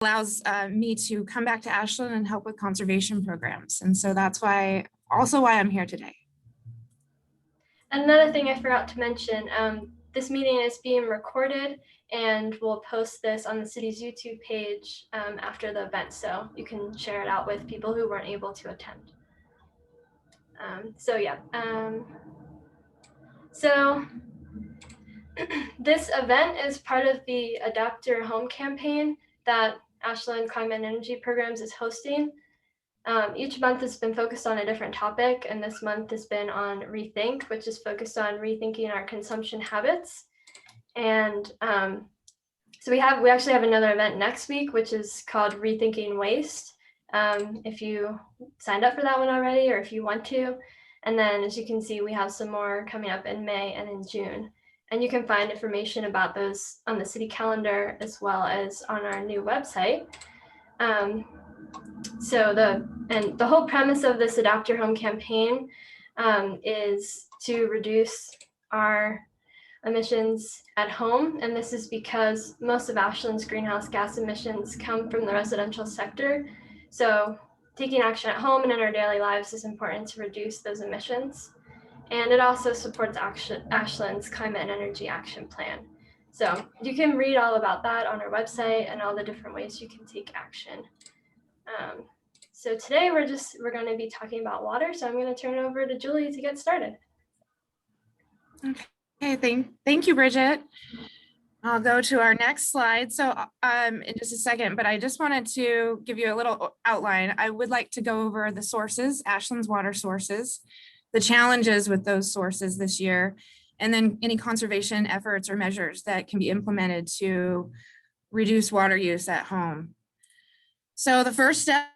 allows me to come back to Ashland and help with conservation programs. And so that's also why I'm here today. Another thing I forgot to mention, this meeting is being recorded and we'll post this on the city's YouTube page after the event, so you can share it out with people who weren't able to attend. So this event is part of the Adapt Your Home campaign that Ashland Climate and Energy Programs is hosting. Each month has been focused on a different topic, and this month has been on Rethink, which is focused on rethinking our consumption habits. And so we actually have another event next week, which is called Rethinking Waste. If you signed up for that one already, or if you want to. And then, as you can see, we have some more coming up in May and in June. And you can find information about those on the city calendar as well as on our new website. So the whole premise of this Adapt Your Home campaign is to reduce our emissions at home. And this is because most of Ashland's greenhouse gas emissions come from the residential sector. So taking action at home and in our daily lives is important to reduce those emissions. And it also supports Ashland's Climate and Energy Action Plan. So you can read all about that on our website and all the different ways you can take action. So today we're going to be talking about water. So I'm going to turn it over to Julie to get started. Okay, thank you, Bridget. I'll go to our next slide. So in just a second, but I just wanted to give you a little outline. I would like to go over the sources, Ashland's water sources, the challenges with those sources this year, and then any conservation efforts or measures that can be implemented to reduce water use at home. So the first step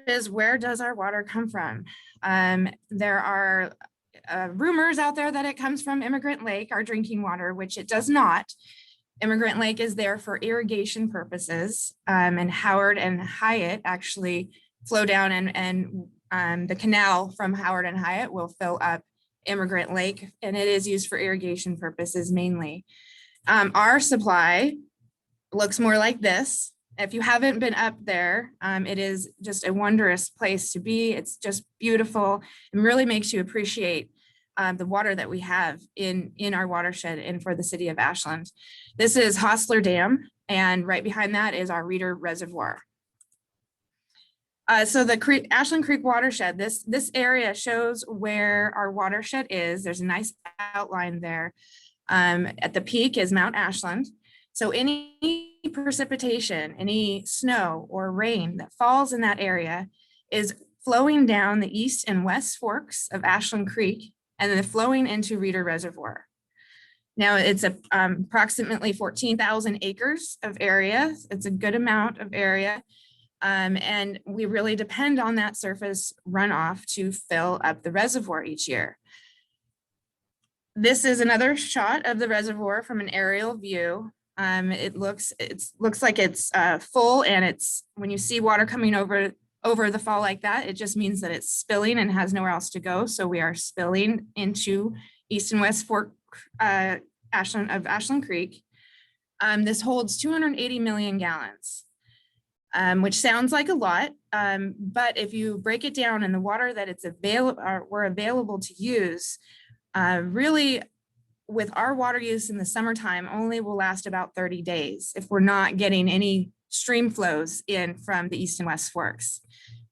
is, where does our water come from? There are rumors out there that it comes from Immigrant Lake, our drinking water, which it does not. Immigrant Lake is there for irrigation purposes, and Howard and Hyatt actually flow down, and the canal from Howard and Hyatt will fill up Immigrant Lake, and it is used for irrigation purposes mainly. Our supply looks more like this. If you haven't been up there, it is just a wondrous place to be. It's just beautiful and really makes you appreciate the water that we have in our watershed and for the city of Ashland. This is Hostler Dam, and right behind that is our Reeder Reservoir. So the Ashland Creek watershed, this area shows where our watershed is. There's a nice outline there. At the peak is Mount Ashland. So any precipitation, any snow or rain that falls in that area is flowing down the east and west forks of Ashland Creek and then flowing into Reeder Reservoir. Now it's approximately 14,000 acres of area. It's a good amount of area. And we really depend on that surface runoff to fill up the reservoir each year. This is another shot of the reservoir from an aerial view. It looks like it's full, and it's, when you see water coming over the fall like that, it just means that it's spilling and has nowhere else to go. So we are spilling into east and west fork Ashland Creek. This holds 280 million gallons, which sounds like a lot, but if you break it down, and the water that we're available to use, really, with our water use in the summertime, only will last about 30 days if we're not getting any stream flows in from the east and west forks.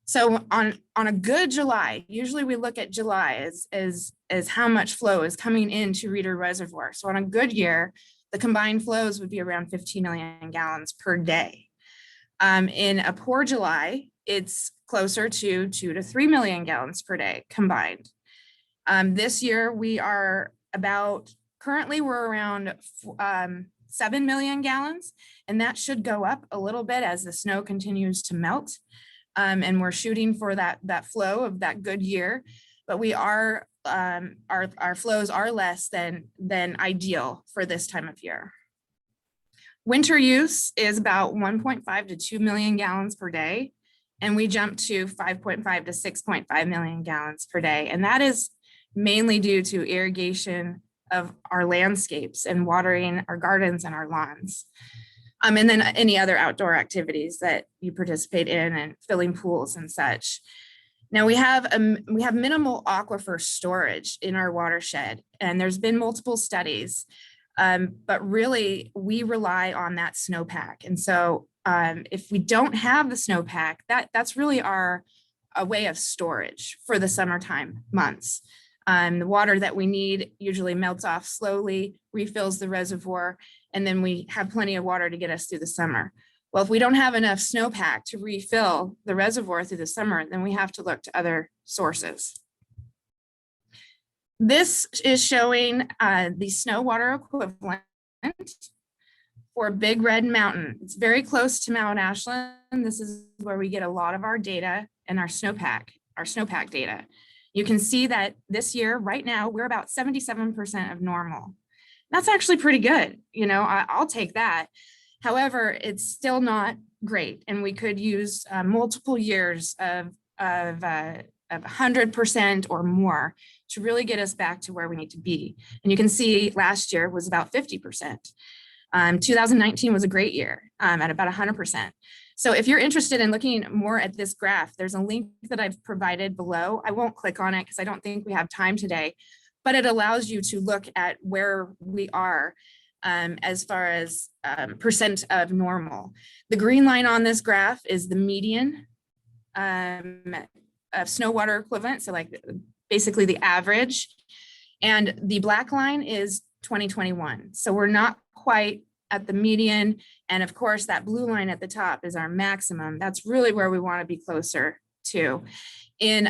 So on a good July, usually we look at July as how much flow is coming into Reeder Reservoir. So on a good year, the combined flows would be around 15 million gallons per day. In a poor July, it's closer to 2 to 3 million gallons per day combined. This year we are currently we're around 7 million gallons, and that should go up a little bit as the snow continues to melt. And we're shooting for that flow of that good year, but we are, our flows are less than ideal for this time of year. Winter use is about 1.5 to 2 million gallons per day, and we jump to 5.5 to 6.5 million gallons per day. And that is mainly due to irrigation of our landscapes and watering our gardens and our lawns. And then any other outdoor activities that you participate in and filling pools and such. Now we have minimal aquifer storage in our watershed, and there's been multiple studies, but really we rely on that snowpack. And so if we don't have the snowpack, that's really a way of storage for the summertime months. The water that we need usually melts off slowly, refills the reservoir, and then we have plenty of water to get us through the summer. Well, if we don't have enough snowpack to refill the reservoir through the summer, then we have to look to other sources. This is showing the snow water equivalent for Big Red Mountain. It's very close to Mount Ashland. This is where we get a lot of our data and our snowpack data. You can see that this year, right now, we're about 77% of normal. That's actually pretty good. You know, I'll take that. However, it's still not great, and we could use multiple years of 100% or more to really get us back to where we need to be. And you can see last year was about 50%. 2019 was a great year at about 100%. So if you're interested in looking more at this graph, there's a link that I've provided below. I won't click on it because I don't think we have time today, but it allows you to look at where we are as far as percent of normal. The green line on this graph is the median of snow water equivalent, so like basically the average. And the black line is 2021. So we're not quite at the median. And of course, that blue line at the top is our maximum. That's really where we want to be closer to. In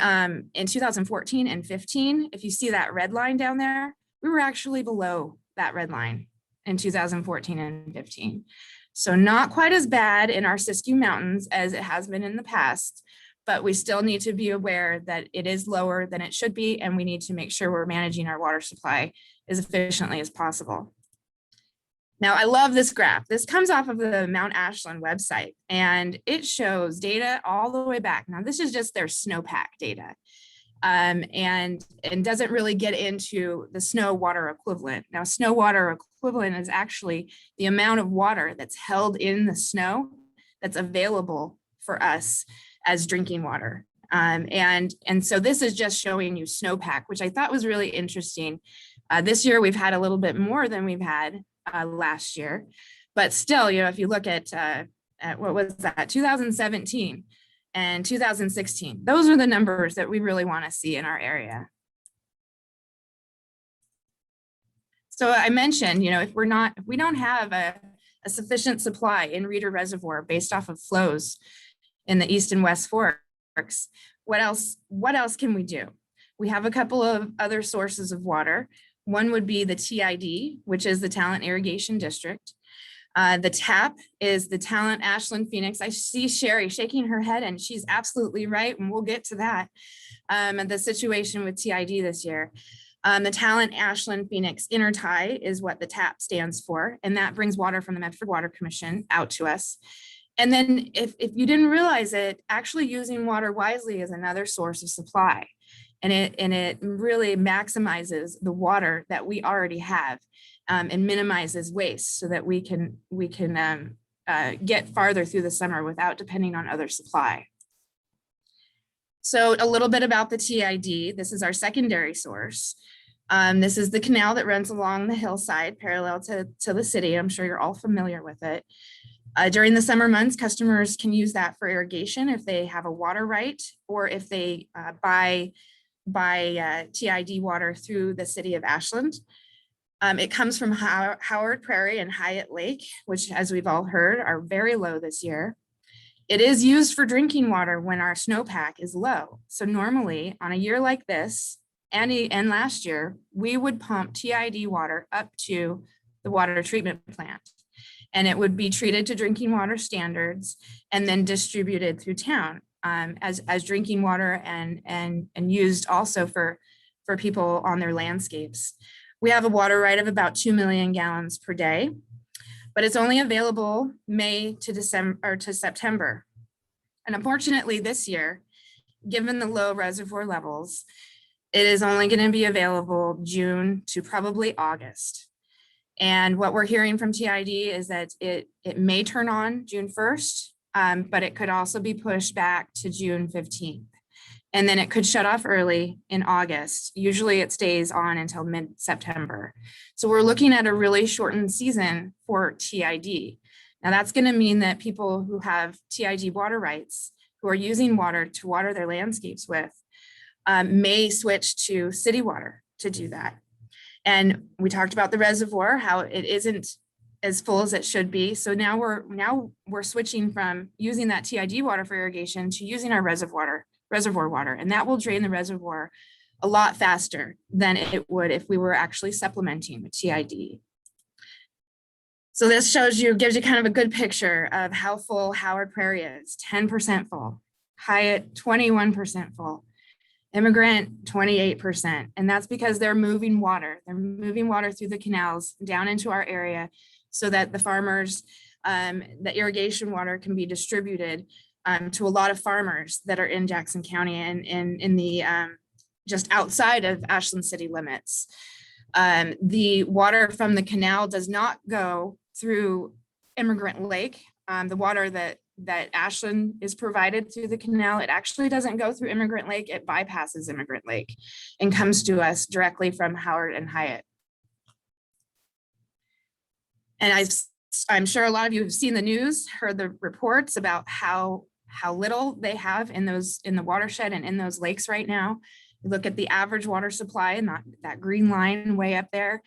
2014 and 15, if you see that red line down there, we were actually below that red line in 2014 and 15. So not quite as bad in our Siskiyou Mountains as it has been in the past, but we still need to be aware that it is lower than it should be, and we need to make sure we're managing our water supply as efficiently as possible. Now, I love this graph. This comes off of the Mount Ashland website, and it shows data all the way back. Now, this is just their snowpack data. And doesn't really get into the snow water equivalent. Now, snow water equivalent is actually the amount of water that's held in the snow that's available for us as drinking water. And so this is just showing you snowpack, which I thought was really interesting. This year we've had a little bit more than we've had last year, but still, you know, if you look at what was that, 2017. And 2016, those are the numbers that we really want to see in our area. So I mentioned, you know, if we don't have a sufficient supply in Reeder Reservoir based off of flows in the East and West Forks, what else can we do? We have a couple of other sources of water. One would be the TID, which is the Talent Irrigation District. The TAP is the Talent Ashland Phoenix. I see Sherry shaking her head, and she's absolutely right, and we'll get to that. And the situation with TID this year. The Talent Ashland Phoenix Intertie is what the TAP stands for, and that brings water from the Medford Water Commission out to us. And then if you didn't realize it, actually using water wisely is another source of supply. And it really maximizes the water that we already have. And minimizes waste so that we can get farther through the summer without depending on other supply. So a little bit about the TID. This is our secondary source. This is the canal that runs along the hillside parallel to the city. I'm sure you're all familiar with it. During the summer months, customers can use that for irrigation if they have a water right, or if they buy TID water through the city of Ashland. It comes from Howard Prairie and Hyatt Lake, which, as we've all heard, are very low this year. It is used for drinking water when our snowpack is low. So normally on a year like this and last year, we would pump TID water up to the water treatment plant, and it would be treated to drinking water standards and then distributed through town as drinking water and used also for people on their landscapes. We have a water right of about 2 million gallons per day, but it's only available May to December or to September. And unfortunately this year, given the low reservoir levels, it is only going to be available June to probably August. And what we're hearing from TID is that it may turn on June 1st, but it could also be pushed back to June 15th. And then it could shut off early in August. Usually it stays on until mid-September. So we're looking at a really shortened season for TID. Now that's going to mean that people who have TID water rights, who are using water to water their landscapes with, may switch to city water to do that. And we talked about the reservoir, how it isn't as full as it should be. So now we're switching from using that TID water for irrigation to using our reservoir water, and that will drain the reservoir a lot faster than it would if we were actually supplementing with TID. So this gives you kind of a good picture of how full Howard Prairie is. 10% full, Hyatt 21% full, Immigrant 28%. And that's because they're moving water. They're moving water through the canals down into our area so that the farmers, the irrigation water can be distributed to a lot of farmers that are in Jackson County and in the just outside of Ashland city limits. The water from the canal does not go through Immigrant Lake. The water that Ashland is provided through the canal, it actually doesn't go through Immigrant Lake. It bypasses Immigrant Lake and comes to us directly from Howard and Hyatt. And I'm sure a lot of you have seen the news, heard the reports about how little they have in the watershed and in those lakes right now. You look at the average water supply and that green line way up there,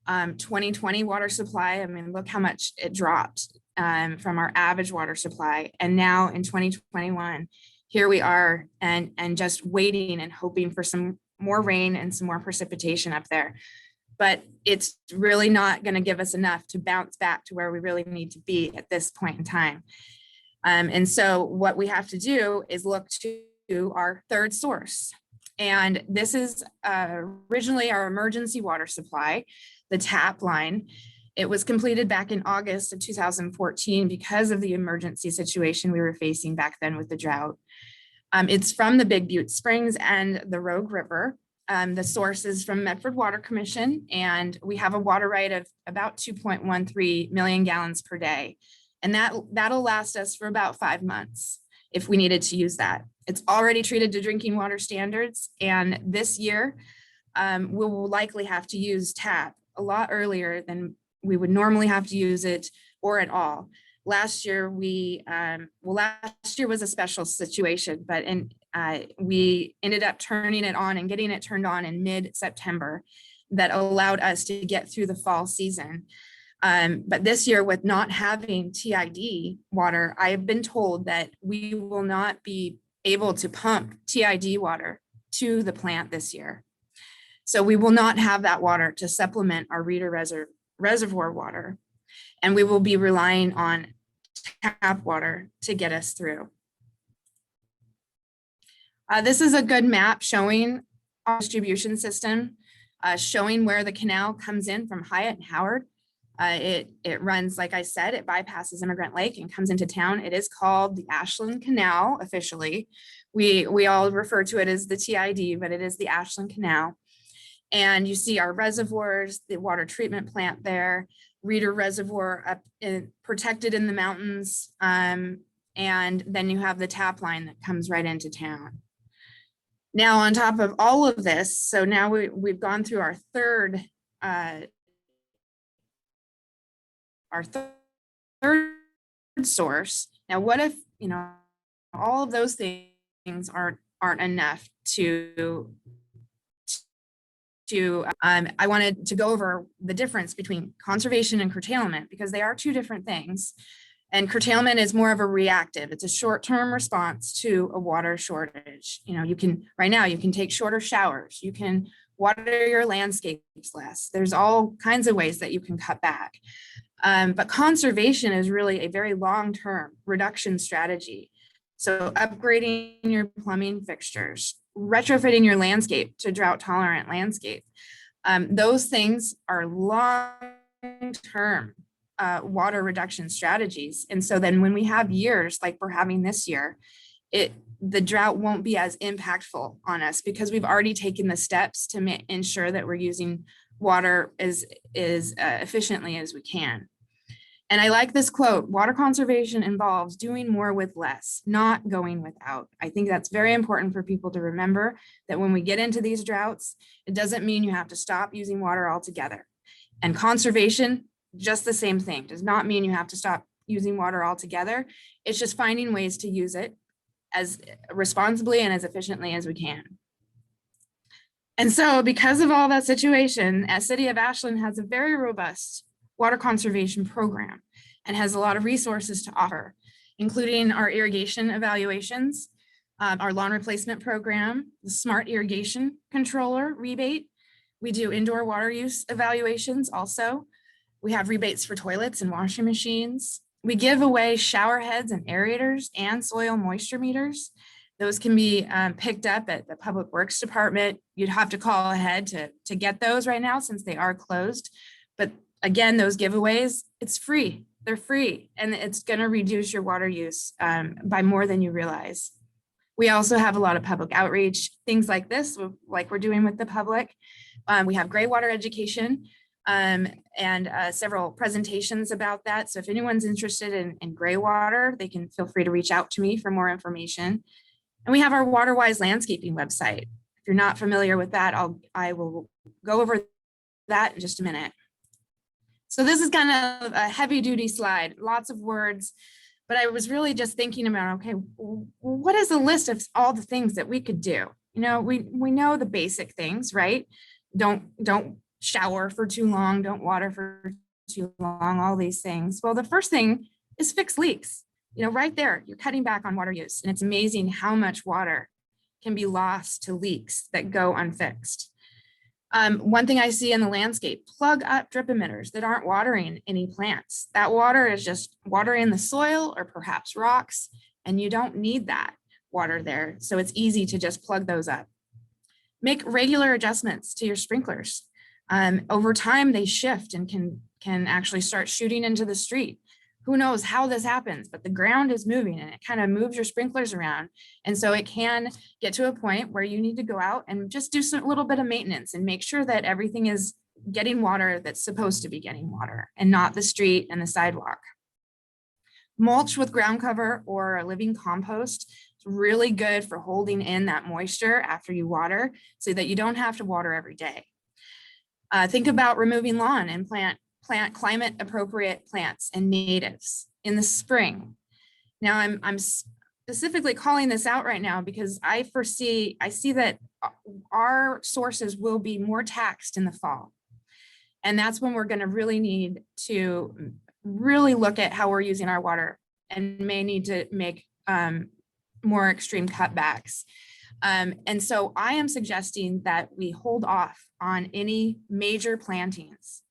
2020 water supply. I mean, look how much it dropped from our average water supply. And now in 2021, here we are and just waiting and hoping for some more rain and some more precipitation up there. But it's really not going to give us enough to bounce back to where we really need to be at this point in time. And so what we have to do is look to our third source. And this is originally our emergency water supply, the tap line. It was completed back in August of 2014 because of the emergency situation we were facing back then with the drought. It's from the Big Butte Springs and the Rogue River. The source is from Medford Water Commission, and we have a water right of about 2.13 million gallons per day. And that'll last us for about 5 months if we needed to use that. It's already treated to drinking water standards. And this year, we will likely have to use tap a lot earlier than we would normally have to use it or at all. Last year, last year was a special situation, but we ended up turning it on and getting it turned on in mid-September that allowed us to get through the fall season. But this year, with not having TID water, I have been told that we will not be able to pump TID water to the plant this year. So we will not have that water to supplement our Reeder Reservoir water, and we will be relying on tap water to get us through. This is a good map showing our distribution system, showing where the canal comes in from Hyatt and Howard. It runs, like I said, it bypasses Immigrant Lake and comes into town. It is called the Ashland Canal officially. We all refer to it as the TID, but it is the Ashland Canal. And you see our reservoirs, the water treatment plant there, Reeder Reservoir up protected in the mountains. And then you have the tap line that comes right into town. Now, on top of all of this, so now we've gone through our third source. Now, what if, all of those things aren't enough I wanted to go over the difference between conservation and curtailment, because they are two different things. And curtailment is more of a reactive. It's a short-term response to a water shortage. Right now you can take shorter showers. You can water your landscapes less. There's all kinds of ways that you can cut back. But conservation is really a very long-term reduction strategy. So upgrading your plumbing fixtures, retrofitting your landscape to drought-tolerant landscape. Those things are long-term water reduction strategies. And so then when we have years like we're having this year, the drought won't be as impactful on us because we've already taken the steps to ensure that we're using water as efficiently as we can. And I like this quote: water conservation involves doing more with less, not going without. I think that's very important for people to remember, that when we get into these droughts, it doesn't mean you have to stop using water altogether. And conservation, just the same thing, does not mean you have to stop using water altogether. It's just finding ways to use it as responsibly and as efficiently as we can. And so because of all that situation, the City of Ashland has a very robust water conservation program and has a lot of resources to offer, including our irrigation evaluations, our lawn replacement program, the smart irrigation controller rebate. We do indoor water use evaluations also. We have rebates for toilets and washing machines. We give away shower heads and aerators and soil moisture meters. Those can be picked up at the Public Works Department. You'd have to call ahead to get those right now since they are closed. But again, those giveaways, it's free. They're free, and it's going to reduce your water use by more than you realize. We also have a lot of public outreach, things like this, like we're doing with the public. We have gray water education and several presentations about that. So if anyone's interested in gray water, they can feel free to reach out to me for more information. And we have our WaterWise landscaping website. If you're not familiar with that, I will go over that in just a minute. So this is kind of a heavy duty slide, lots of words, but I was really just thinking about, okay, what is a list of all the things that we could do? You know, we know the basic things, right? Don't shower for too long, don't water for too long, all these things. Well, the first thing is fix leaks. You know, right there, you're cutting back on water use, and it's amazing how much water can be lost to leaks that go unfixed. One thing I see in the landscape, plug up drip emitters that aren't watering any plants. That water is just watering the soil or perhaps rocks, and you don't need that water there. So it's easy to just plug those up. Make regular adjustments to your sprinklers. Over time, they shift and can actually start shooting into the street. Who knows how this happens, but the ground is moving and it kind of moves your sprinklers around. And so it can get to a point where you need to go out and just do a little bit of maintenance and make sure that everything is getting water that's supposed to be getting water and not the street and the sidewalk. Mulch with ground cover or a living compost is really good for holding in that moisture after you water so that you don't have to water every day. Think about removing lawn and plant climate appropriate plants and natives in the spring. Now I'm specifically calling this out right now because I see that our sources will be more taxed in the fall. And that's when we're going to really need to really look at how we're using our water and may need to make more extreme cutbacks. And so I am suggesting that we hold off on any major plantings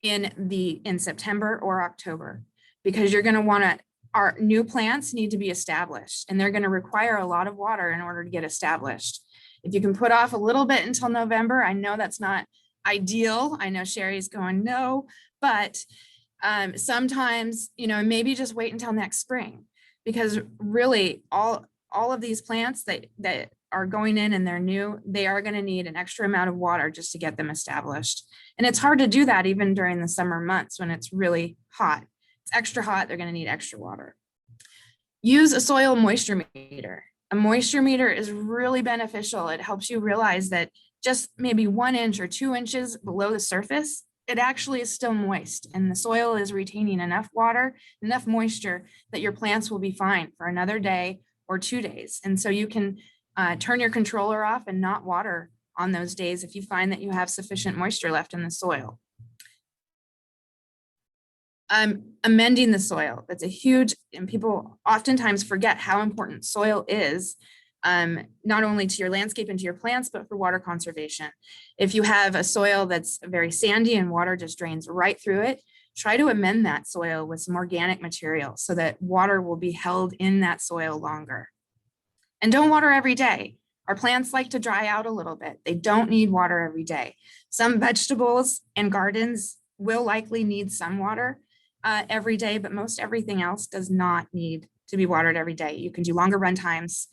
in September or October, because you're going to want to, our new plants need to be established and they're going to require a lot of water in order to get established. If you can put off a little bit until November, I know that's not ideal. I know Sherry's going no, but sometimes, you know, maybe just wait until next spring, because really all of these plants that are going in and they're new, they are going to need an extra amount of water just to get them established. And it's hard to do that even during the summer months when it's really hot. It's extra hot, they're going to need extra water. Use a soil moisture meter. A moisture meter is really beneficial. It helps you realize that just maybe 1 inch or 2 inches below the surface, it actually is still moist and the soil is retaining enough water, enough moisture that your plants will be fine for another day or 2 days. And so you can turn your controller off and not water on those days if you find that you have sufficient moisture left in the soil. Amending the soil, that's a huge, and people oftentimes forget how important soil is, not only to your landscape and to your plants, but for water conservation. If you have a soil that's very sandy and water just drains right through it, try to amend that soil with some organic material so that water will be held in that soil longer. And don't water every day. Our plants like to dry out a little bit. They don't need water every day. Some vegetables and gardens will likely need some water every day, but most everything else does not need to be watered every day. You can do longer run times,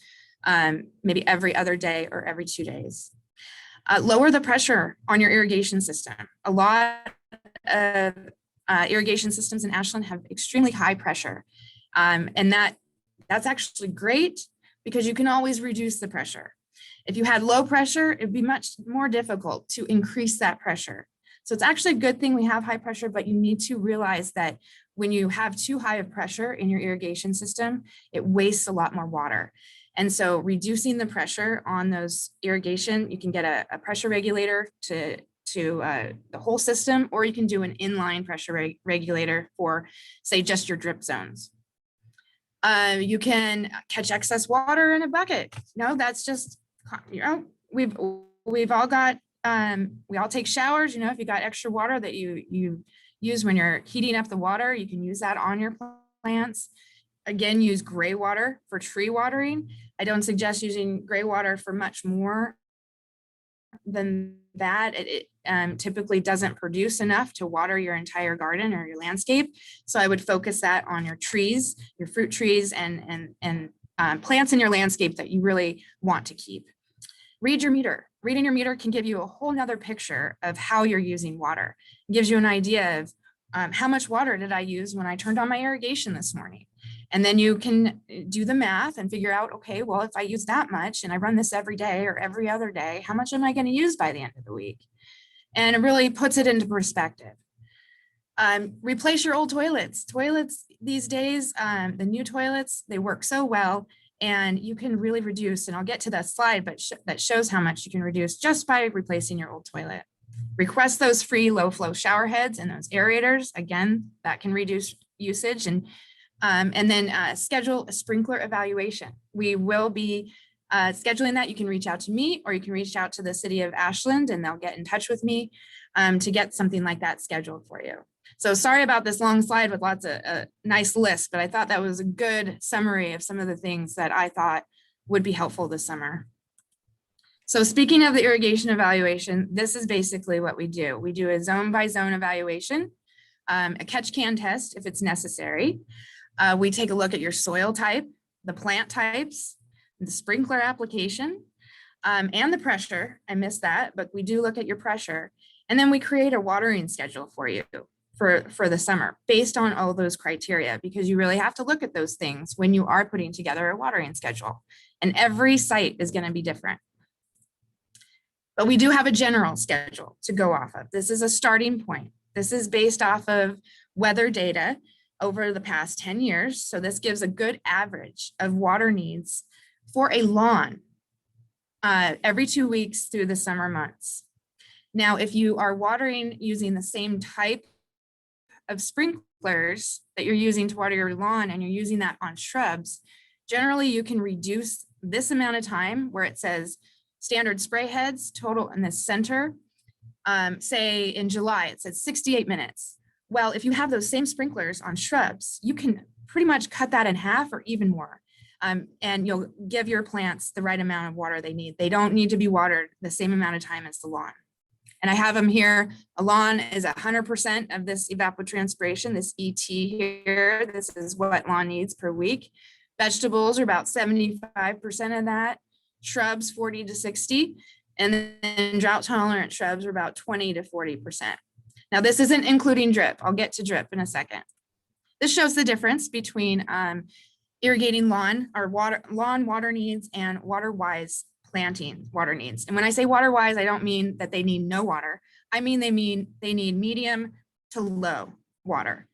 maybe every other day or every 2 days. Lower the pressure on your irrigation system. A lot of irrigation systems in Ashland have extremely high pressure. And that's actually great because you can always reduce the pressure. If you had low pressure, it'd be much more difficult to increase that pressure. So it's actually a good thing we have high pressure, but you need to realize that when you have too high of pressure in your irrigation system, it wastes a lot more water. And so reducing the pressure on those irrigation, you can get a pressure regulator to the whole system, or you can do an inline pressure regulator for, say, just your drip zones. You can catch excess water in a bucket. No, that's just, you know, we've all got, we all take showers. You know, if you got extra water that you use when you're heating up the water, you can use that on your plants. Again, use gray water for tree watering. I don't suggest using gray water for much more than that. It typically doesn't produce enough to water your entire garden or your landscape. So I would focus that on your trees, your fruit trees, and plants in your landscape that you really want to keep. Read your meter. Reading your meter can give you a whole nother picture of how you're using water. It gives you an idea of how much water did I use when I turned on my irrigation this morning. And then you can do the math and figure out, okay, well, if I use that much and I run this every day or every other day, how much am I going to use by the end of the week? And it really puts it into perspective. Replace your old toilets. Toilets these days, the new toilets, they work so well, and you can really reduce, and I'll get to that slide, but that shows how much you can reduce just by replacing your old toilet. Request those free low flow shower heads and those aerators. Again, that can reduce usage. And then schedule a sprinkler evaluation. We will be scheduling that. You can reach out to me, or you can reach out to the city of Ashland and they'll get in touch with me to get something like that scheduled for you. So sorry about this long slide with lots of nice lists, but I thought that was a good summary of some of the things that I thought would be helpful this summer. So speaking of the irrigation evaluation, this is basically what we do. We do a zone by zone evaluation, a catch can test if it's necessary. We take a look at your soil type, the plant types, the sprinkler application, and the pressure. I missed that, but we do look at your pressure. And then we create a watering schedule for you for the summer based on all those criteria, because you really have to look at those things when you are putting together a watering schedule. And every site is going to be different. But we do have a general schedule to go off of. This is a starting point. This is based off of weather data over the past 10 years. So this gives a good average of water needs for a lawn every 2 weeks through the summer months. Now, if you are watering using the same type of sprinklers that you're using to water your lawn and you're using that on shrubs, generally you can reduce this amount of time where it says standard spray heads total in the center. Say in July, it says 68 minutes. Well, if you have those same sprinklers on shrubs, you can pretty much cut that in half or even more. And you'll give your plants the right amount of water they need. They don't need to be watered the same amount of time as the lawn. And I have them here. A lawn is 100% of this evapotranspiration, this ET here. This is what lawn needs per week. Vegetables are about 75% of that. Shrubs, 40 to 60. And then drought tolerant shrubs are about 20 to 40%. Now, this isn't including drip. I'll get to drip in a second. This shows the difference between irrigating lawn water needs and water-wise planting water needs. And when I say water-wise, I don't mean that they need no water. I mean they need medium to low water.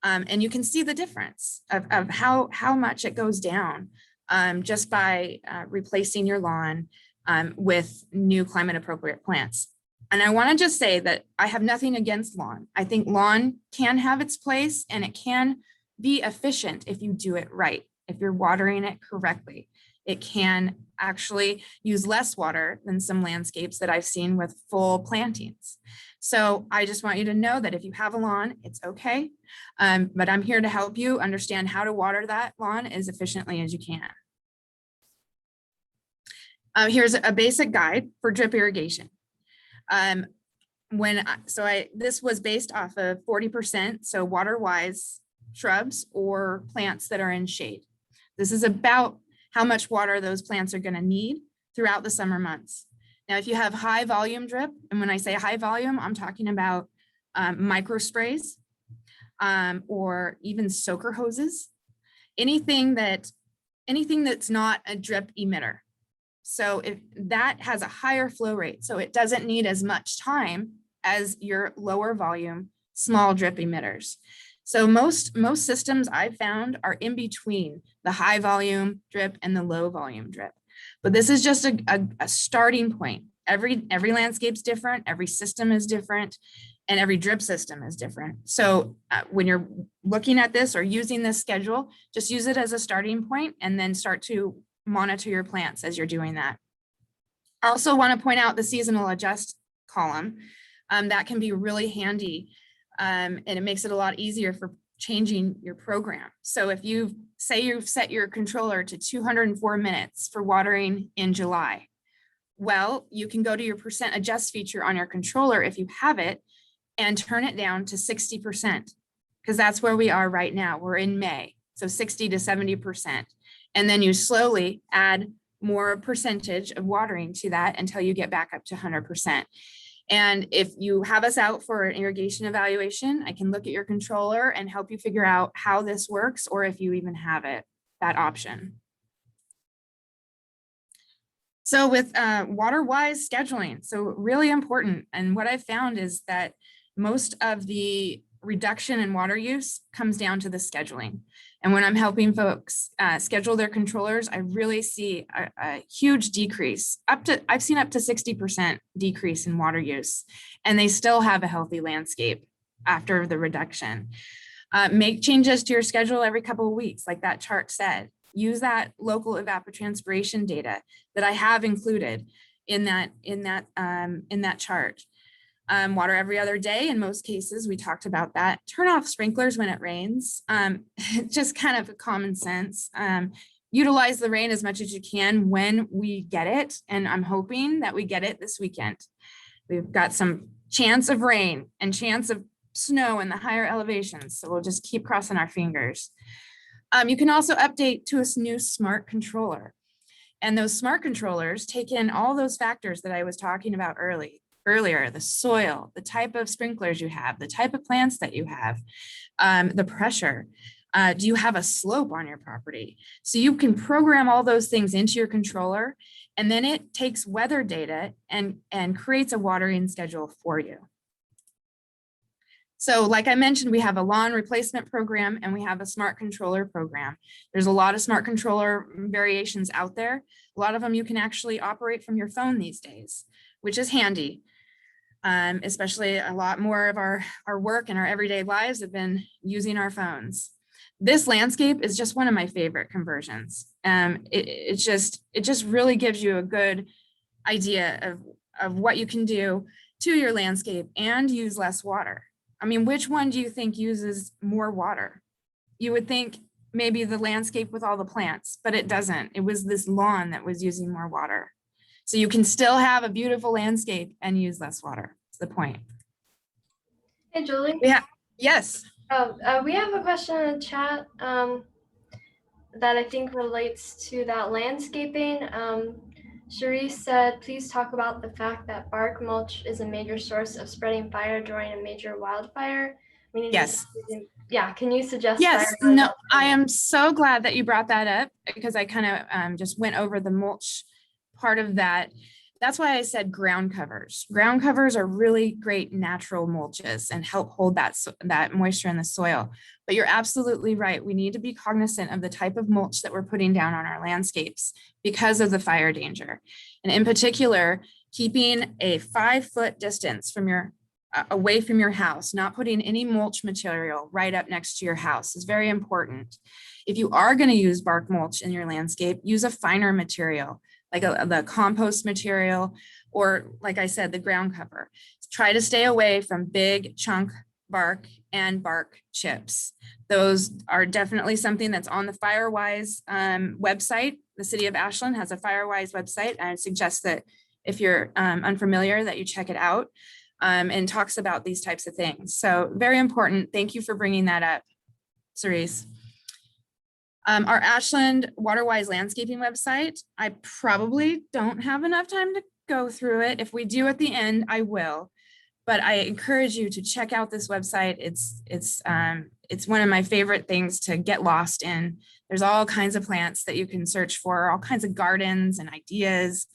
And you can see the difference of how much it goes down just by replacing your lawn with new climate appropriate plants. And I want to just say that I have nothing against lawn. I think lawn can have its place and it can be efficient if you do it right. If you're watering it correctly, it can actually use less water than some landscapes that I've seen with full plantings. So I just want you to know that if you have a lawn, it's okay. But I'm here to help you understand how to water that lawn as efficiently as you can. Here's a basic guide for drip irrigation. This was based off of 40%, so water-wise shrubs or plants that are in shade. This is about how much water those plants are going to need throughout the summer months. Now, if you have high volume drip, and when I say high volume, I'm talking about micro sprays or even soaker hoses, anything that's not a drip emitter. So if that has a higher flow rate, so it doesn't need as much time as your lower volume small drip emitters. So most systems I've found are in between the high volume drip and the low volume drip. But this is just a starting point. Every landscape's different, every system is different, and every drip system is different. So when you're looking at this or using this schedule, just use it as a starting point and then start to monitor your plants as you're doing that. I also want to point out the seasonal adjust column. That can be really handy, and it makes it a lot easier for changing your program. So if you've set your controller to 204 minutes for watering in July, well, you can go to your percent adjust feature on your controller if you have it and turn it down to 60%, because that's where we are right now. We're in May, so 60 to 70%. And then you slowly add more percentage of watering to that until you get back up to 100%. And if you have us out for an irrigation evaluation, I can look at your controller and help you figure out how this works, or if you even have that option. So with water-wise scheduling, so really important. And what I've found is that most of the reduction in water use comes down to the scheduling. And when I'm helping folks schedule their controllers, I really see a huge decrease. I've seen up to 60% decrease in water use, and they still have a healthy landscape after the reduction. Make changes to your schedule every couple of weeks, like that chart said. Use that local evapotranspiration data that I have included in that chart. Water every other day in most cases, we talked about that. Turn off sprinklers when it rains. Just kind of common sense. Utilize the rain as much as you can when we get it. And I'm hoping that we get it this weekend. We've got some chance of rain and chance of snow in the higher elevations. So we'll just keep crossing our fingers. You can also update to a new smart controller. And those smart controllers take in all those factors that I was talking about earlier, the soil, the type of sprinklers you have, the type of plants that you have, the pressure. Do you have a slope on your property? So you can program all those things into your controller, and then it takes weather data and creates a watering schedule for you. So like I mentioned, we have a lawn replacement program and we have a smart controller program. There's a lot of smart controller variations out there. A lot of them you can actually operate from your phone these days, which is handy. Especially a lot more of our work and our everyday lives have been using our phones. This landscape is just one of my favorite conversions. It just really gives you a good idea of what you can do to your landscape and use less water. I mean, which one do you think uses more water? You would think maybe the landscape with all the plants, but it doesn't. It was this lawn that was using more water. So you can still have a beautiful landscape and use less water. That's the point. Hey, Julie. Yes. We have a question in the chat that I think relates to that landscaping. Cherise said, please talk about the fact that bark mulch is a major source of spreading fire during a major wildfire. Yes. Yeah, can you suggest? Yes, no, I am so glad that you brought that up, because I kind of just went over the mulch part of that. That's why I said ground covers. Ground covers are really great natural mulches and help hold that moisture in the soil. But you're absolutely right. We need to be cognizant of the type of mulch that we're putting down on our landscapes because of the fire danger. And in particular, keeping a 5-foot distance from away from your house, not putting any mulch material right up next to your house is very important. If you are going to use bark mulch in your landscape, use a finer material, like the compost material, or like I said, the ground cover. Try to stay away from big chunk bark and bark chips. Those are definitely something that's on the FireWise website. The city of Ashland has a FireWise website. I suggest that if you're unfamiliar, that you check it out, and talks about these types of things. So very important. Thank you for bringing that up, Cerise. Our Ashland WaterWise landscaping website, I probably don't have enough time to go through it. If we do at the end, I will. But I encourage you to check out this website. It's one of my favorite things to get lost in. There's all kinds of plants that you can search for, all kinds of gardens and ideas.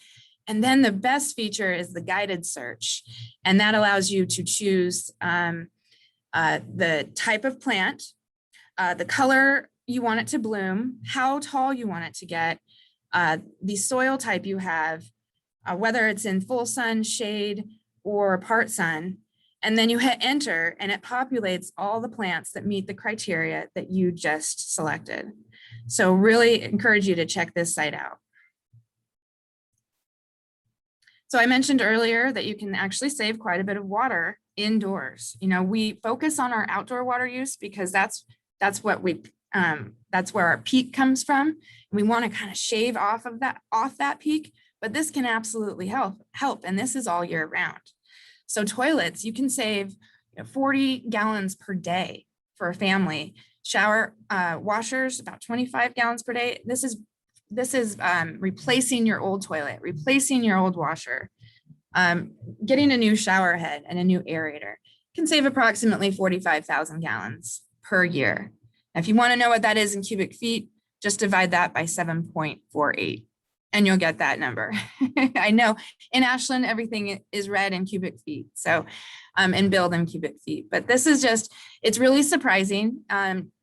And then the best feature is the guided search. And that allows you to choose the type of plant, the color you want it to bloom, how tall you want it to get, the soil type you have, whether it's in full sun, shade, or part sun. And then you hit enter and it populates all the plants that meet the criteria that you just selected. So really encourage you to check this site out. So I mentioned earlier that you can actually save quite a bit of water indoors. You know, we focus on our outdoor water use because that's where our peak comes from. We want to kind of shave off that peak, but this can absolutely help. And this is all year round. So toilets, you can save 40 gallons per day for a family. Shower washers, about 25 gallons per day. This is replacing your old toilet, replacing your old washer, getting a new shower head and a new aerator can save approximately 45,000 gallons per year. Now, if you want to know what that is in cubic feet, just divide that by 7.48 and you'll get that number. I know in Ashland, everything is read in cubic feet. So, and billed in cubic feet, but this is just, it's really surprising.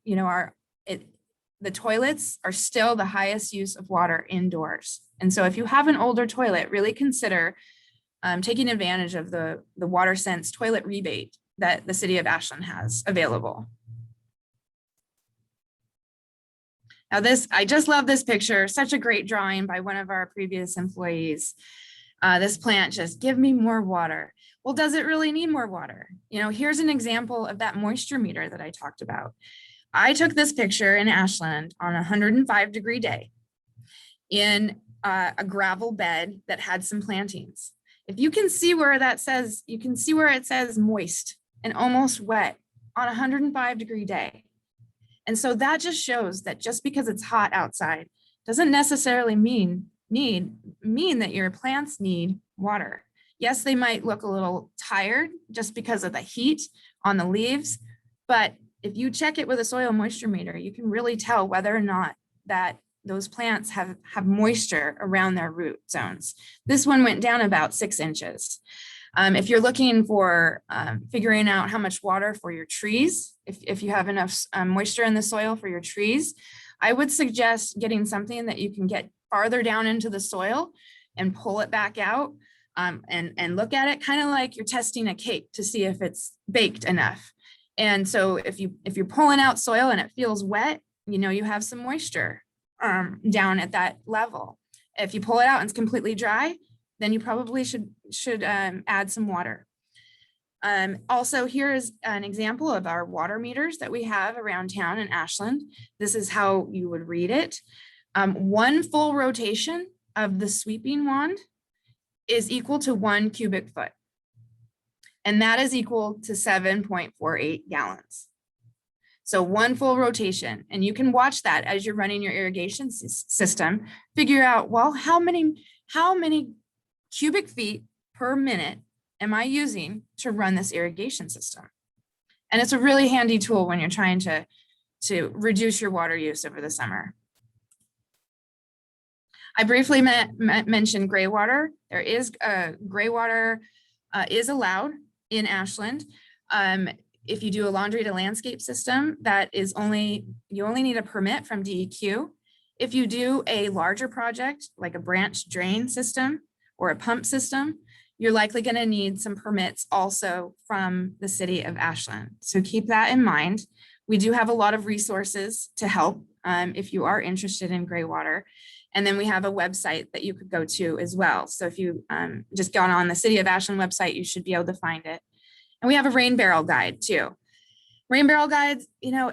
You know, the toilets are still the highest use of water indoors. And so if you have an older toilet, really consider taking advantage of the WaterSense toilet rebate that the city of Ashland has available. Now I just love this picture, such a great drawing by one of our previous employees. This plant just give me more water. Well, does it really need more water? You know, here's an example of that moisture meter that I talked about. I took this picture in Ashland on a 105-degree day in a gravel bed that had some plantings. If you can see where that says, you can see where it says moist and almost wet on a 105-degree day. And so that just shows that just because it's hot outside doesn't necessarily mean that your plants need water. Yes, they might look a little tired just because of the heat on the leaves, but if you check it with a soil moisture meter, you can really tell whether or not that those plants have moisture around their root zones. This one went down about 6 inches. If you're looking for figuring out how much water for your trees, if you have enough moisture in the soil for your trees, I would suggest getting something that you can get farther down into the soil and pull it back out and look at it kind of like you're testing a cake to see if it's baked enough. And so if you're pulling out soil and it feels wet, you know you have some moisture down at that level. If you pull it out and it's completely dry, then you probably should add some water. Also, here is an example of our water meters that we have around town in Ashland. This is how you would read it. One full rotation of the sweeping wand is equal to 1 cubic foot. And that is equal to 7.48 gallons. So one full rotation, and you can watch that as you're running your irrigation system, figure out, well, how many cubic feet per minute am I using to run this irrigation system? And it's a really handy tool when you're trying to reduce your water use over the summer. I briefly mentioned gray water. There is gray water is allowed in Ashland. If you do a laundry to landscape system, you only need a permit from DEQ. If you do a larger project like a branch drain system or a pump system, you're likely going to need some permits also from the city of Ashland. So keep that in mind. We do have a lot of resources to help if you are interested in gray water. And then we have a website that you could go to as well. So if you just gone on the City of Ashland website, you should be able to find it. And we have a rain barrel guide too. Rain barrel guides, you know,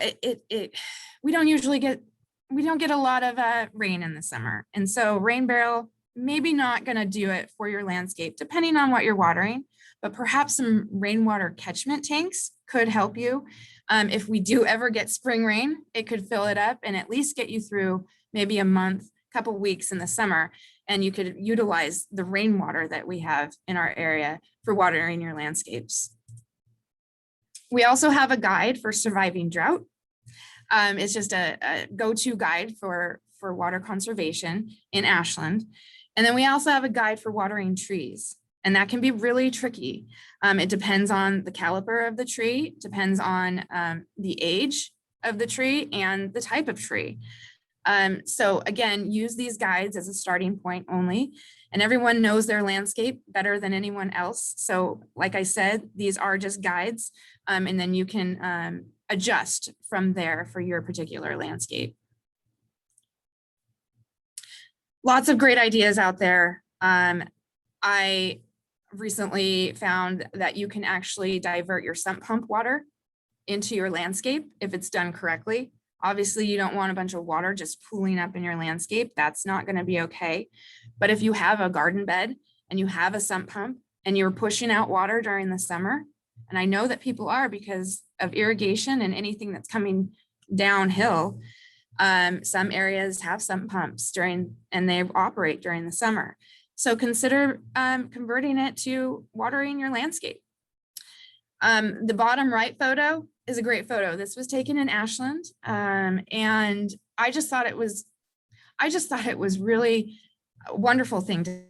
we don't get a lot of rain in the summer. And so rain barrel, maybe not going to do it for your landscape, depending on what you're watering, but perhaps some rainwater catchment tanks could help you. If we do ever get spring rain, it could fill it up and at least get you through maybe a month, couple weeks in the summer, and you could utilize the rainwater that we have in our area for watering your landscapes. We also have a guide for surviving drought. It's just a go-to guide for water conservation in Ashland. And then we also have a guide for watering trees, and that can be really tricky. It depends on the caliber of the tree, depends on the age of the tree and the type of tree. So again, use these guides as a starting point only, and everyone knows their landscape better than anyone else. So like I said, these are just guides, and then you can adjust from there for your particular landscape. Lots of great ideas out there. I recently found that you can actually divert your sump pump water into your landscape if it's done correctly. Obviously, you don't want a bunch of water just pooling up in your landscape. That's not going to be okay. But if you have a garden bed and you have a sump pump and you're pushing out water during the summer, and I know that people are because of irrigation and anything that's coming downhill, some areas have sump pumps and they operate during the summer. So consider converting it to watering your landscape. The bottom right photo is a great photo. This was taken in Ashland, and I just thought it was really a wonderful thing to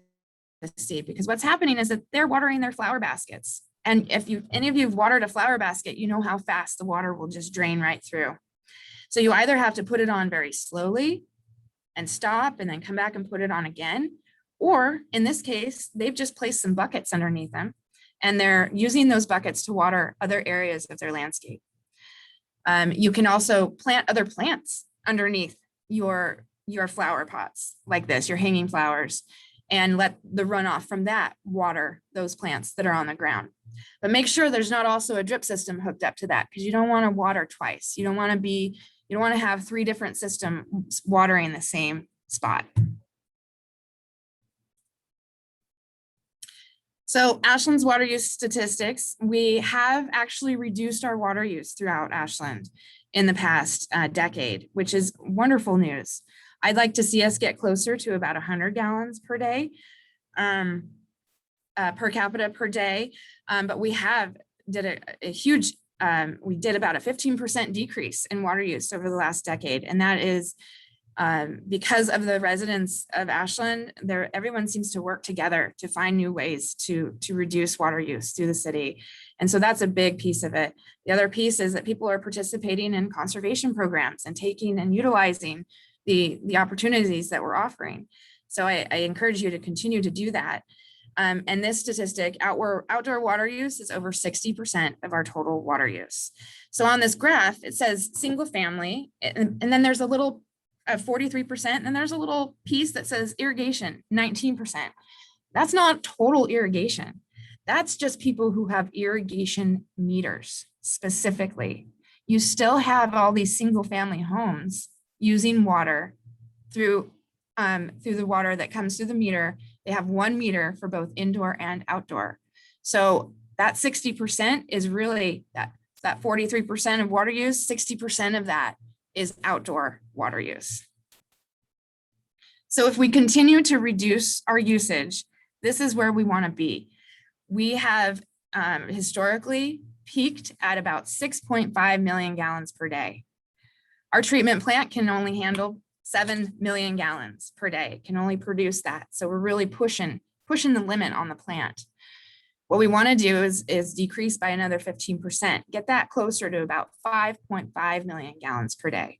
see, because what's happening is that they're watering their flower baskets. And if any of you have watered a flower basket, you know how fast the water will just drain right through. So you either have to put it on very slowly and stop and then come back and put it on again. Or in this case, they've just placed some buckets underneath them, and they're using those buckets to water other areas of their landscape. You can also plant other plants underneath your flower pots like this, your hanging flowers, and let the runoff from that water those plants that are on the ground. But make sure there's not also a drip system hooked up to that, because you don't want to water twice. You don't want to have 3 different systems watering the same spot. So Ashland's water use statistics, we have actually reduced our water use throughout Ashland in the past decade, which is wonderful news. I'd like to see us get closer to about 100 gallons per day, per capita per day, but we did a huge, we did about a 15% decrease in water use over the last decade, and that is because of the residents of Ashland. Everyone seems to work together to find new ways to reduce water use through the city. And so that's a big piece of it. The other piece is that people are participating in conservation programs and taking and utilizing the opportunities that we're offering. So I encourage you to continue to do that. And this statistic, outdoor water use is over 60% of our total water use. So on this graph, it says single family, and then there's a little 43%, and there's a little piece that says irrigation, 19%. That's not total irrigation. That's just people who have irrigation meters specifically. You still have all these single family homes using water through the water that comes through the meter. They have 1 meter for both indoor and outdoor. So that 60% is really that 43% of water use, 60% of that is outdoor water use. So if we continue to reduce our usage, this is where we want to be. We have historically peaked at about 6.5 million gallons per day. Our treatment plant can only handle 7 million gallons per day. It can only produce that. So we're really pushing the limit on the plant. What we want to do is decrease by another 15%, get that closer to about 5.5 million gallons per day.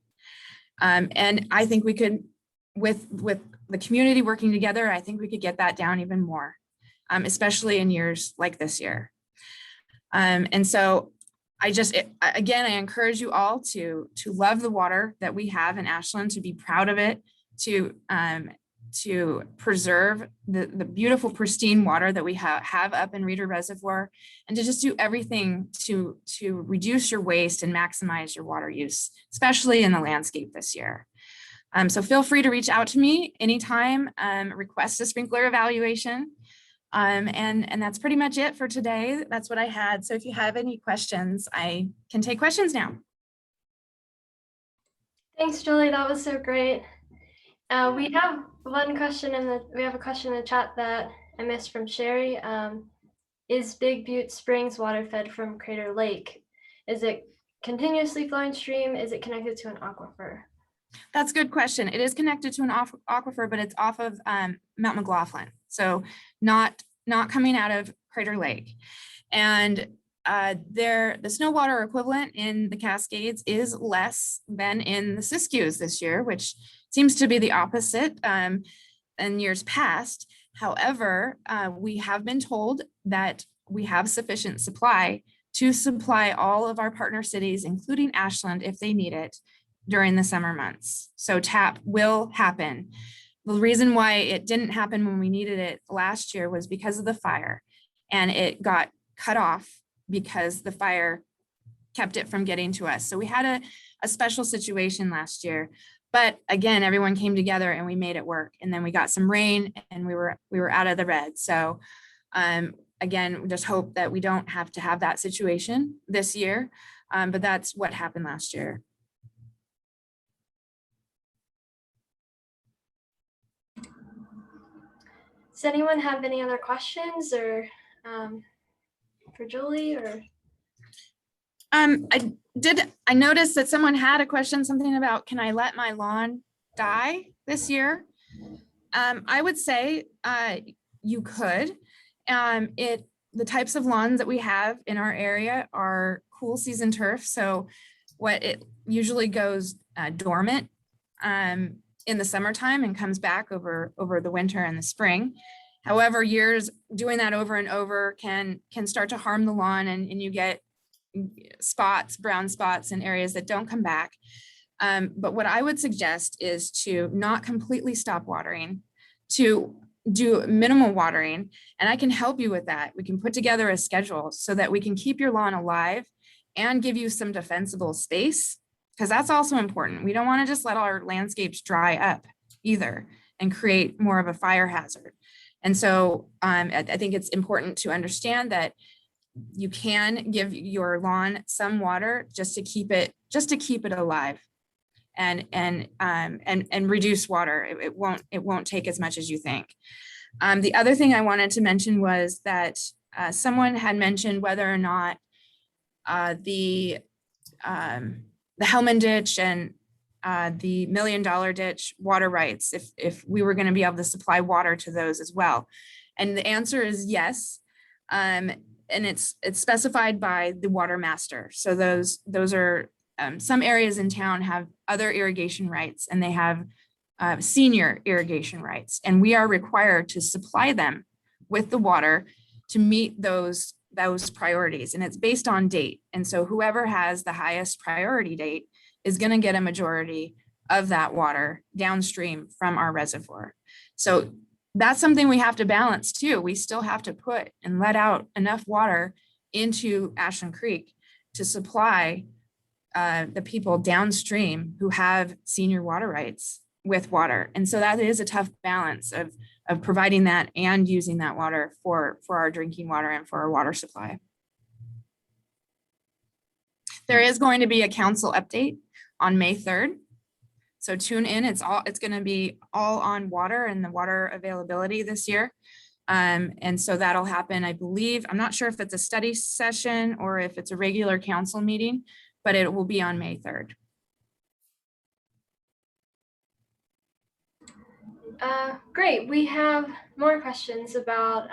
And I think we could, with the community working together, I think we could get that down even more, especially in years like this year. And so again, I encourage you all to love the water that we have in Ashland, to be proud of it, to preserve the beautiful pristine water that we have up in Reeder Reservoir, and to just do everything to reduce your waste and maximize your water use, especially in the landscape this year. So feel free to reach out to me anytime, request a sprinkler evaluation. And that's pretty much it for today. That's what I had. So if you have any questions, I can take questions now. Thanks, Julie. That was so great. We have one question we have a question in the chat that I missed from Sherry. Is Big Butte Springs water fed from Crater Lake? Is it continuously flowing stream? Is it connected to an aquifer? That's a good question. It is connected to an aquifer, but it's off of Mount McLaughlin. So not coming out of Crater Lake. And the snow water equivalent in the Cascades is less than in the Siskiyous this year, which seems to be the opposite than years past. However, we have been told that we have sufficient supply to supply all of our partner cities, including Ashland, if they need it during the summer months. So tap will happen. The reason why it didn't happen when we needed it last year was because of the fire, and it got cut off because the fire kept it from getting to us. So we had a special situation last year, but again, everyone came together and we made it work. And then we got some rain and we were out of the red. So again, we just hope that we don't have to have that situation this year, but that's what happened last year. Does anyone have any other questions or for Julie or? I noticed that someone had a question, something about, can I let my lawn die this year? I would say you could. The types of lawns that we have in our area are cool season turf. So what it usually goes dormant in the summertime and comes back over the winter and the spring. However, years doing that over and over can start to harm the lawn, and you get spots, brown spots in areas that don't come back. But what I would suggest is to not completely stop watering, to do minimal watering, and I can help you with that. We can put together a schedule so that we can keep your lawn alive and give you some defensible space, because that's also important. We don't want to just let our landscapes dry up either and create more of a fire hazard. And so I think it's important to understand that you can give your lawn some water just to keep it alive and reduce water. It won't take as much as you think. The other thing I wanted to mention was that someone had mentioned whether or not the Hellman ditch and the $1 million ditch water rights, if we were going to be able to supply water to those as well. And the answer is yes. And it's specified by the water master. So those are some areas in town have other irrigation rights, and they have senior irrigation rights, and we are required to supply them with the water to meet those priorities, and it's based on date. And so whoever has the highest priority date is going to get a majority of that water downstream from our reservoir. So that's something we have to balance too. We still have to put and let out enough water into Ashland Creek to supply the people downstream who have senior water rights with water. And so that is a tough balance of providing that and using that water for our drinking water and for our water supply. There is going to be a council update on May 3rd. So tune in. It's going to be all on water and the water availability this year. And so that'll happen, I believe. I'm not sure if it's a study session or if it's a regular council meeting, but it will be on May 3rd. Great. We have more questions about,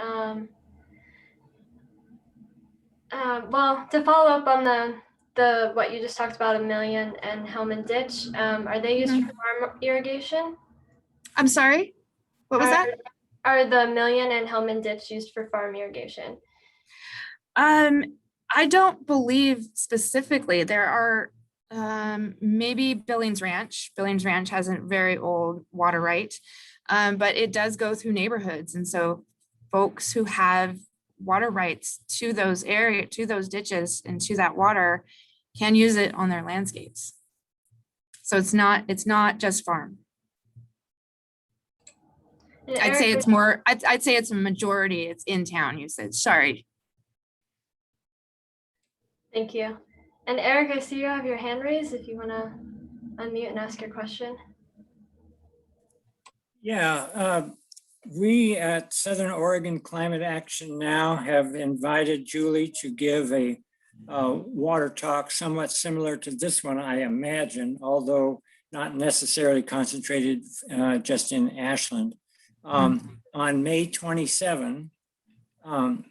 well, to follow up on the what you just talked about, $1 million and Hellman ditch, are they used for farm irrigation? I'm sorry, what was that? Are the $1 million and Hellman ditch used for farm irrigation? I don't believe specifically. There are maybe Billings Ranch. Billings Ranch has a very old water right, but it does go through neighborhoods. And so folks who have water rights to those ditches and to that water can use it on their landscapes. So it's not just farm. I'd say it's more, I'd say it's a majority, it's in town usage. Sorry. Thank you. And Eric, I see you have your hand raised if you want to unmute and ask your question. Yeah, we at Southern Oregon Climate Action Now have invited Julie to give a water talk somewhat similar to this one, I imagine, although not necessarily concentrated just in Ashland, on May 27, and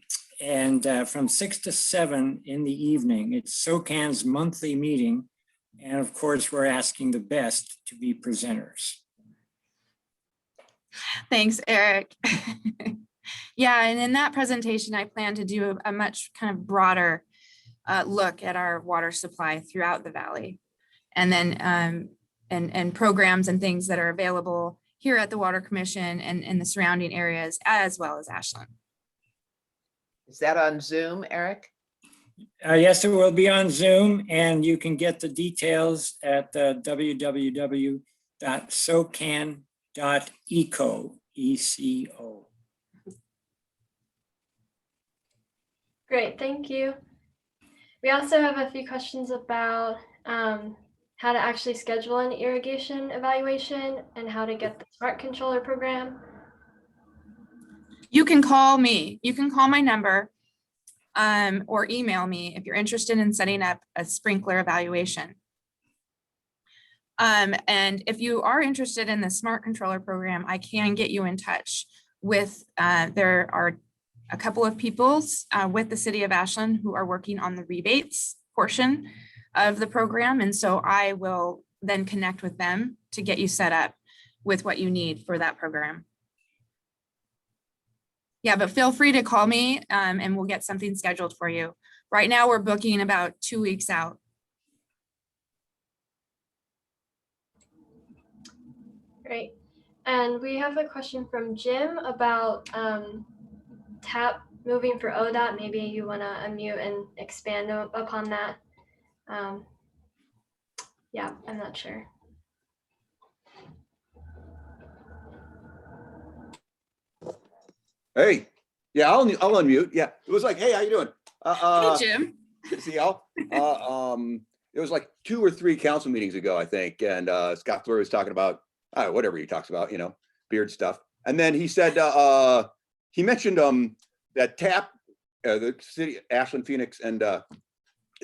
from 6 to 7 in the evening. It's SOCAN's monthly meeting. And of course, we're asking the best to be presenters. Thanks, Eric. Yeah, and in that presentation, I plan to do a much kind of broader look at our water supply throughout the valley, and then and programs and things that are available here at the Water Commission and in the surrounding areas, as well as Ashland. Is that on Zoom, Eric? Yes, it will be on Zoom, and you can get the details at www.socan.eco, E-C-O. Great, thank you. We also have a few questions about how to actually schedule an irrigation evaluation and how to get the smart controller program. You can call me. You can call my number or email me if you're interested in setting up a sprinkler evaluation. And if you are interested in the smart controller program, I can get you in touch with, there are a couple of people with the city of Ashland who are working on the rebates portion of the program. And so I will then connect with them to get you set up with what you need for that program. Yeah, but feel free to call me and we'll get something scheduled for you. Right now, we're booking about 2 weeks out. Great. And we have a question from Jim about TAP moving for ODOT. Maybe you want to unmute and expand upon that. Yeah, I'm not sure. Hey, yeah, I'll unmute. Yeah, it was like, hey, how you doing? Hey, Jim. Good to see y'all. It was like 2 or 3 council meetings ago, I think, and Scott Fleury was talking about whatever he talks about, beard stuff. And then he said he mentioned that TAP, the city, Ashland, Phoenix, and the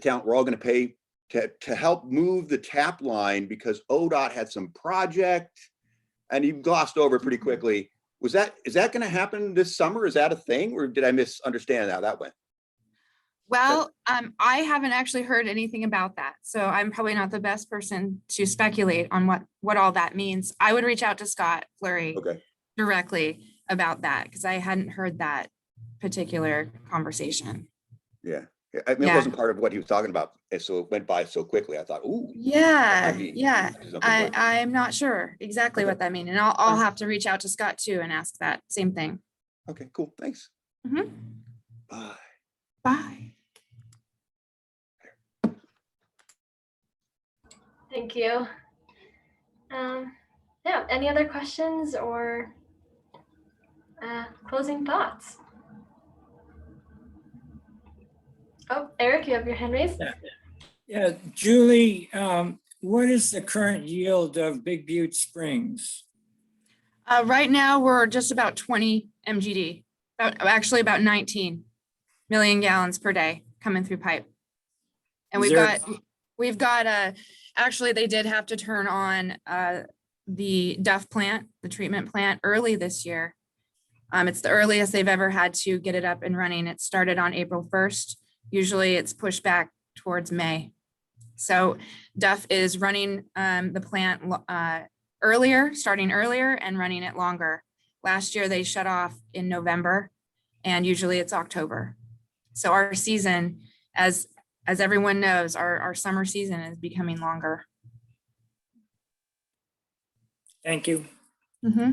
town were all going to pay to help move the TAP line because ODOT had some project, and he glossed over it pretty quickly. Is that going to happen this summer? Is that a thing, or did I misunderstand how that went? Well, I haven't actually heard anything about that, so I'm probably not the best person to speculate on what all that means. I would reach out to Scott Fleury directly about that because I hadn't heard that particular conversation. Yeah, I mean, it wasn't part of what he was talking about, and so it went by so quickly. I thought, ooh. Yeah. I'm not sure exactly what that means, and I'll have to reach out to Scott too and ask that same thing. Okay, cool. Thanks. Mm-hmm. Bye. Bye. Thank you. Yeah, any other questions or closing thoughts? Oh, Eric, you have your hand raised. Yeah, Julie, what is the current yield of Big Butte Springs? Right now, we're just about 20 MGD, actually about 19 million gallons per day coming through pipe. And we've got actually they did have to turn on the Duff plant, the treatment plant, early this year. It's the earliest they've ever had to get it up and running. It started on April 1st. Usually it's pushed back towards May. So Duff is running the plant starting earlier and running it longer. Last year they shut off in November and usually it's October. So our season, as everyone knows, our summer season is becoming longer. Thank you. Mm-hmm.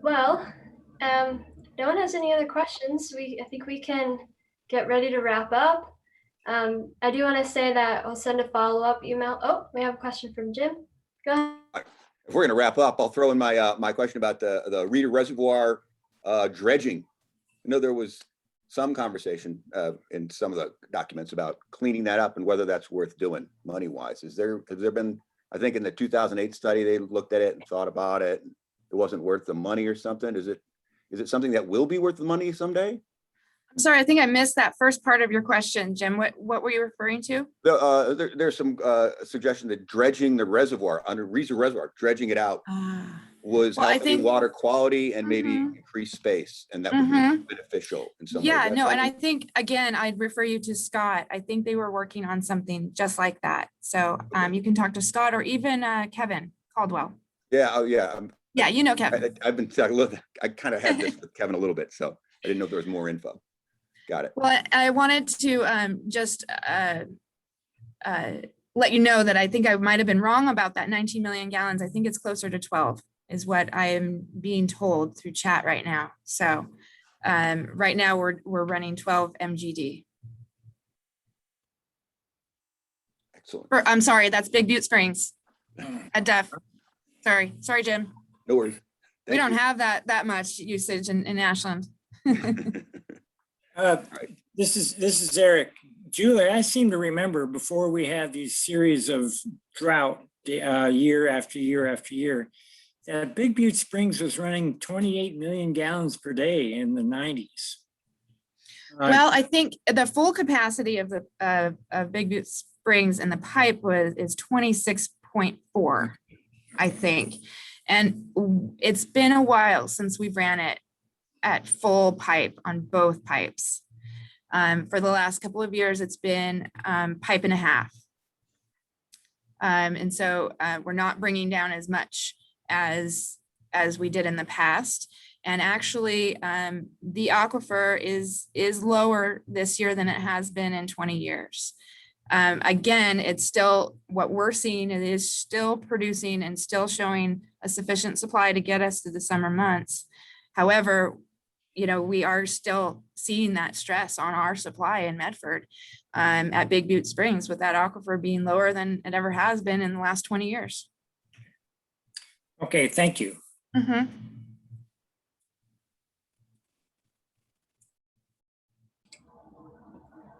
Well, no one has any other questions. I think we can get ready to wrap up. I do want to say that I'll send a follow-up email. Oh, we have a question from Jim. Go ahead. If we're going to wrap up, I'll throw in my my question about the Reeder Reservoir dredging. I know there was some conversation in some of the documents about cleaning that up and whether that's worth doing money wise. Has there been, I think in the 2008 study, they looked at it and thought about it. It wasn't worth the money or something. Is it something that will be worth the money someday? I'm sorry, I think I missed that first part of your question, Jim. What were you referring to? There's some suggestion that dredging the reservoir, under Reeser Reservoir, dredging it out was Well, I helping think- water quality and maybe Mhm. increase space, and that would be beneficial in some way. Yeah, no, and I That's think, again, I'd refer you to Scott. I think they were working on something just like that. So you can talk to Scott or even Kevin Caldwell. yeah, oh yeah. Yeah, you know Kevin. I've been talking a little, I kind of had this with Kevin a little bit, so I didn't know if there was more info. Got it. Well, I wanted to just let you know that I think I might have been wrong about that 19 million gallons. I think it's closer to 12 is what I am being told through chat right now. So right now we're running 12 MGD. Excellent. I'm sorry, that's Big Butte Springs at DEF. Sorry, Jim. No worries. We don't have that much usage in Ashland. This is Eric. Julie, I seem to remember before we had these series of drought year after year after year, that Big Butte Springs was running 28 million gallons per day in the 90s. Well, I think the full capacity of the of Big Butte Springs and the pipe is 26.4, I think. And it's been a while since we've ran it at full pipe on both pipes. For the last couple of years, it's been pipe and a half. And so we're not bringing down as much as we did in the past. And actually, the aquifer is lower this year than it has been in 20 years. Again, it's still, what we're seeing, it is still producing and still showing a sufficient supply to get us through the summer months. However, you know, we are still seeing that stress on our supply in Medford at Big Butte Springs, with that aquifer being lower than it ever has been in the last 20 years. Okay, thank you. Mhm.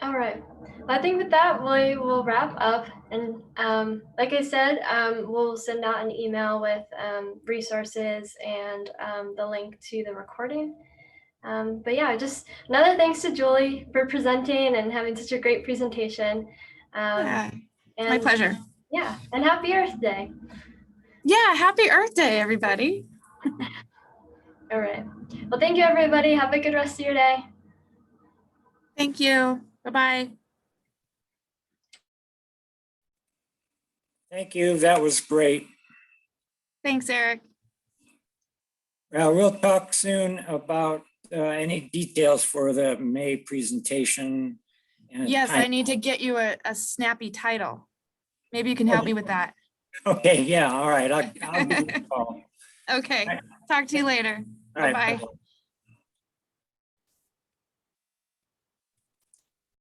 All right. I think with that, we will wrap up. And like I said, we'll send out an email with resources and the link to the recording. But yeah, just another thanks to Julie for presenting and having such a great presentation. Yeah, And my pleasure. Yeah, and happy Earth Day. Yeah, happy Earth Day, everybody. All right. Well, thank you, everybody. Have a good rest of your day. Thank you. Bye-bye. Thank you. That was great. Thanks, Eric. Well, we'll talk soon about any details for the May presentation. And Yes, I time. need to get you a snappy title. Maybe you can help me with that. Okay, yeah, all right. I'll give you a call. Okay, talk to you later. All right, Bye-bye. bye-bye.